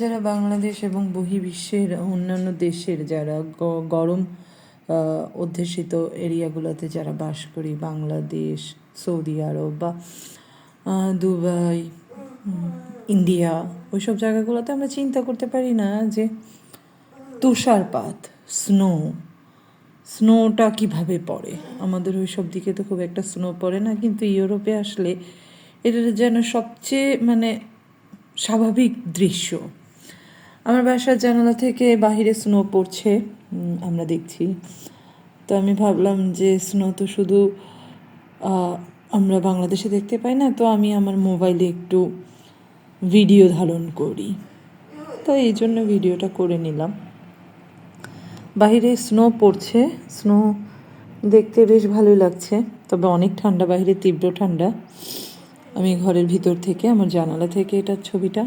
যারা বাংলাদেশ এবং বহির্বিশ্বের অন্যান্য দেশের যারা গরম অধ্যুষিত এরিয়াগুলোতে যারা বাস করি, বাংলাদেশ, সৌদি আরব বা দুবাই, ইন্ডিয়া, ওইসব জায়গাগুলোতে আমরা চিন্তা করতে পারি না যে তুষারপাত, স্নোটা কিভাবে পড়ে। আমাদের ওই সব দিকে তো খুব একটা স্নো পড়ে না, কিন্তু ইউরোপে আসলে এটা যেন সবচেয়ে স্বাভাবিক দৃশ্য। আমার বাসার জানালা থেকে বাহিরে স্নো পড়ছে, আমরা দেখছি। তো আমি ভাবলাম যে স্নো তো শুধু আমরা বাংলাদেশে দেখতে পাই না, তো আমি আমার মোবাইলে একটু ভিডিও ধারণ করি, তো এই জন্য ভিডিওটা করে নিলাম। বাহিরে স্নো পড়ছে, স্নো দেখতে বেশ ভালোই লাগছে, তবে অনেক ঠান্ডা, বাহিরে তীব্র ঠান্ডা। আমি ঘরের ভিতর থেকে, আমার জানালা থেকে এটা ছবিটা